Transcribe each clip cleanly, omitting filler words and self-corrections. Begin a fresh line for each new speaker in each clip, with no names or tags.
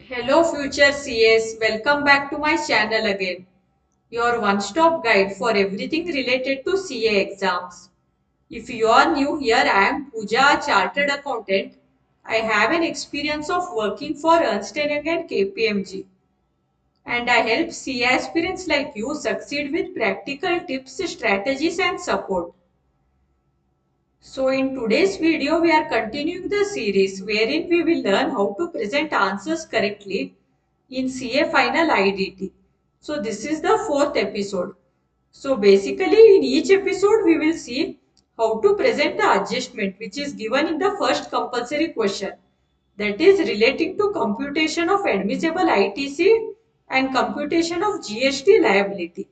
Hello future CS, welcome back to my channel again. Your one-stop guide for everything related to CA exams. If you are new here, I am Pooja, a chartered accountant. I have an experience of working for Ernst & Young and KPMG, and I help CA aspirants like you succeed with practical tips, strategies and support. So in today's video, we are continuing the series wherein we will learn how to present answers correctly in CA Final IDT. So this is the fourth episode. So basically in each episode, we will see how to present the adjustment which is given in the first compulsory question, that is relating to computation of admissible ITC and computation of GST liability.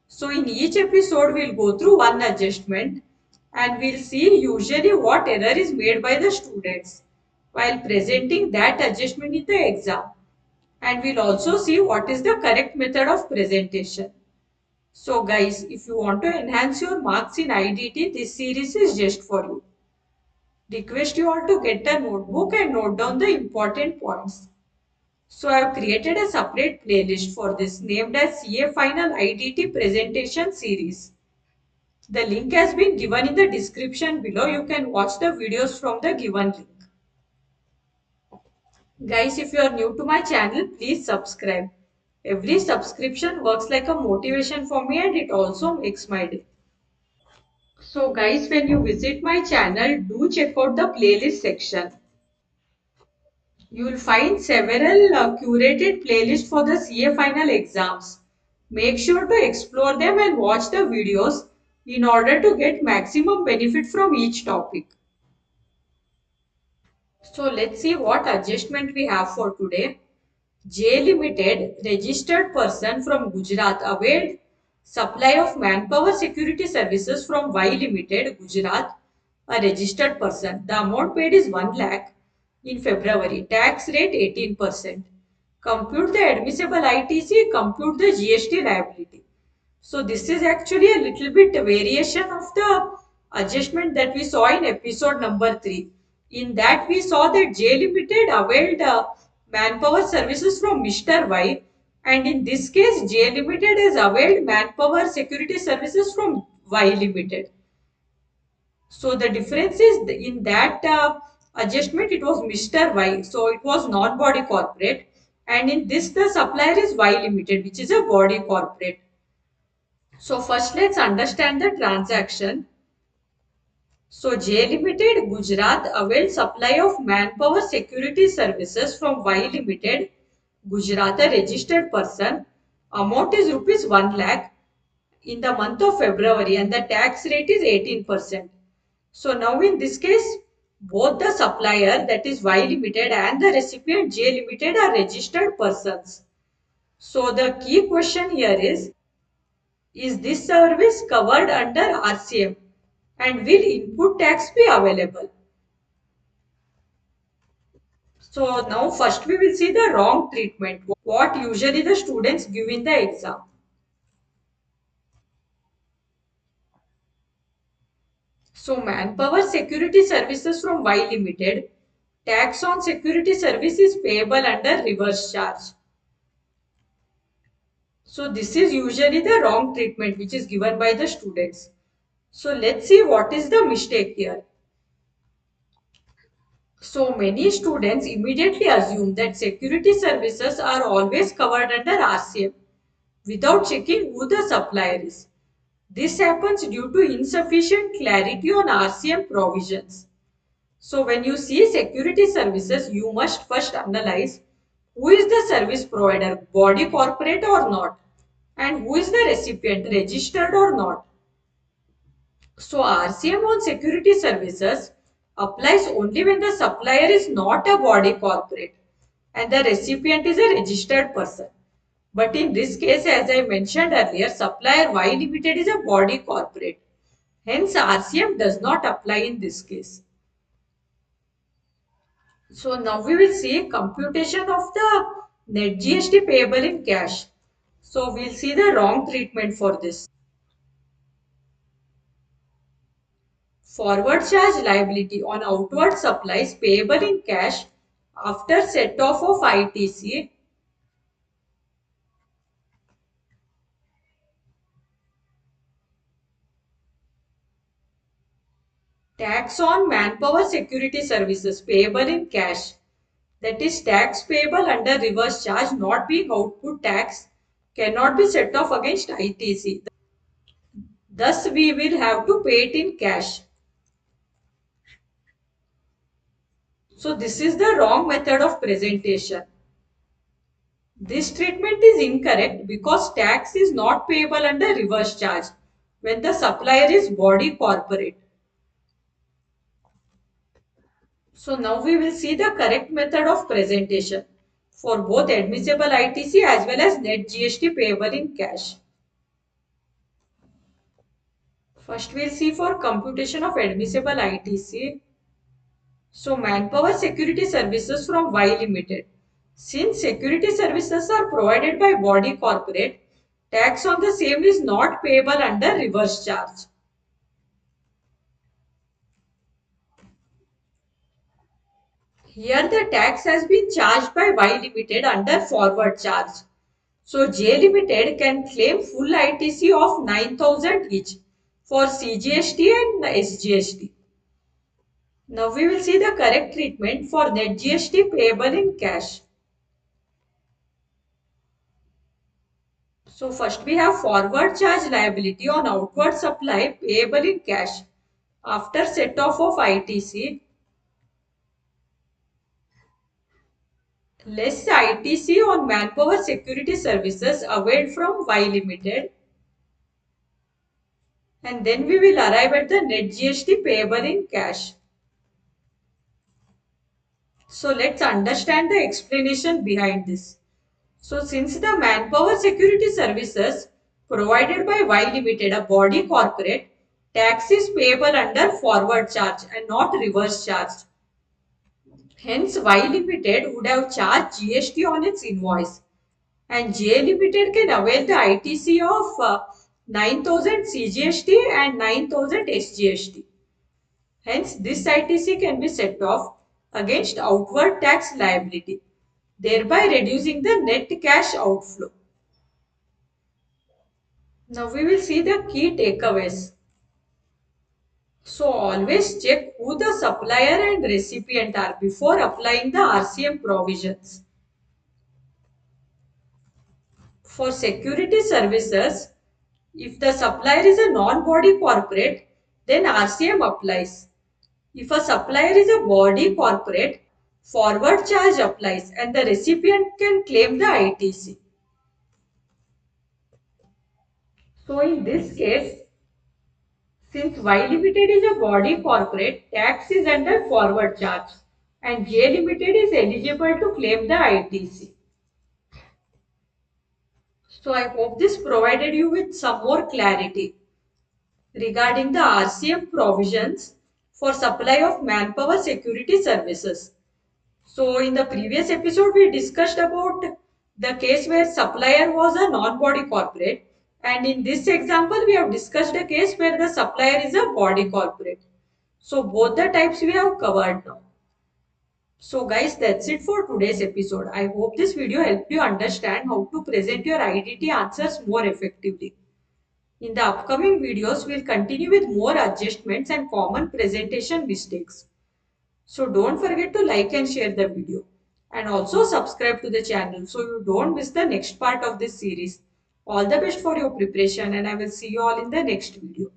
So in each episode, we'll go through one adjustment and we'll see usually what error is made by the students while presenting that adjustment in the exam. And we'll also see what is the correct method of presentation. So guys, if you want to enhance your marks in IDT, this series is just for you. Request you all to get a notebook and note down the important points. So I have created a separate playlist for this named as CA Final IDT Presentation Series. The link has been given in the description below. You can watch the videos from the given link. Guys, if you are new to my channel, please subscribe. Every subscription works like a motivation for me and it also makes my day. So guys, when you visit my channel, do check out the playlist section. You will find several curated playlists for the CA final exams. Make sure to explore them and watch the videos in order to get maximum benefit from each topic. So let's see what adjustment we have for today. J Limited, registered person from Gujarat, availed supply of manpower security services from Y Limited, Gujarat, a registered person. The amount paid is 1 lakh in February. Tax rate 18%. Compute the admissible ITC, compute the GST liability. So this is actually a little bit variation of the adjustment that we saw in episode number 3. In that we saw that J Limited availed manpower services from Mr. Y, and in this case J Limited has availed manpower security services from Y Limited. So the difference is in that adjustment it was Mr. Y, so it was non-body corporate, and in this the supplier is Y Limited, which is a body corporate. So first let's understand the transaction. So J Limited Gujarat availed supply of manpower security services from Y Limited Gujarat, a registered person. Amount is rupees 1 lakh in the month of February and the tax rate is 18%. So now in this case, both the supplier, that is Y Limited, and the recipient J Limited are registered persons. So the key question here is this service covered under RCM and will input tax be available? So now first we will see the wrong treatment, what usually the students give in the exam. So manpower security services from Y Limited, tax on security service is payable under reverse charge. So this is usually the wrong treatment which is given by the students. So let's see what is the mistake here. So many students immediately assume that security services are always covered under RCM without checking who the supplier is. This happens due to insufficient clarity on RCM provisions. So when you see security services, you must first analyze who is the service provider, body corporate or not, and who is the recipient, registered or not. So RCM on security services applies only when the supplier is not a body corporate and the recipient is a registered person. But in this case, as I mentioned earlier, supplier Y Limited is a body corporate. Hence, RCM does not apply in this case. So now we will see computation of the net GST payable in cash. So we'll see the wrong treatment for this. Forward charge liability on outward supplies payable in cash After set off of ITC, tax on manpower security services payable in cash. That is tax payable under reverse charge not being output tax cannot be set off against ITC. Thus, we will have to pay it in cash. So, this is the wrong method of presentation. This treatment is incorrect because tax is not payable under reverse charge when the supplier is body corporate. So now we will see the correct method of presentation for both admissible ITC as well as net GST payable in cash. First we'll see for computation of admissible ITC. So manpower security services from Y Limited. Since security services are provided by body corporate, tax on the same is not payable under reverse charge. Here the tax has been charged by Y Limited under forward charge. So J Limited can claim full ITC of 9,000 each for CGST and SGST. Now we will see the correct treatment for net GST payable in cash. So first we have forward charge liability on outward supply payable in cash after set off of ITC less ITC on manpower security services availed from Y Limited, and then we will arrive at the net GST payable in cash. So let's understand the explanation behind this. So since the manpower security services provided by Y Limited, a body corporate, tax is payable under forward charge and not reverse charge. Hence Y Limited would have charged GST on its invoice, and J Limited can avail the ITC of 9,000 CGST and 9,000 SGST. Hence, this ITC can be set off against outward tax liability, thereby reducing the net cash outflow. Now we will see the key takeaways. So always check who the supplier and recipient are before applying the RCM provisions. For security services, if the supplier is a non-body corporate, then RCM applies. If a supplier is a body corporate, forward charge applies and the recipient can claim the ITC. So in this case, since Y Limited is a body corporate, tax is under forward charge and J Limited is eligible to claim the ITC. So I hope this provided you with some more clarity regarding the RCM provisions for supply of manpower security services. So in the previous episode, we discussed about the case where supplier was a non-body corporate, and in this example, we have discussed a case where the supplier is a body corporate. So both the types we have covered now. So guys, that's it for today's episode. I hope this video helped you understand how to present your IDT answers more effectively. In the upcoming videos, we'll continue with more adjustments and common presentation mistakes. So don't forget to like and share the video. And also subscribe to the channel so you don't miss the next part of this series. All the best for your preparation and I will see you all in the next video.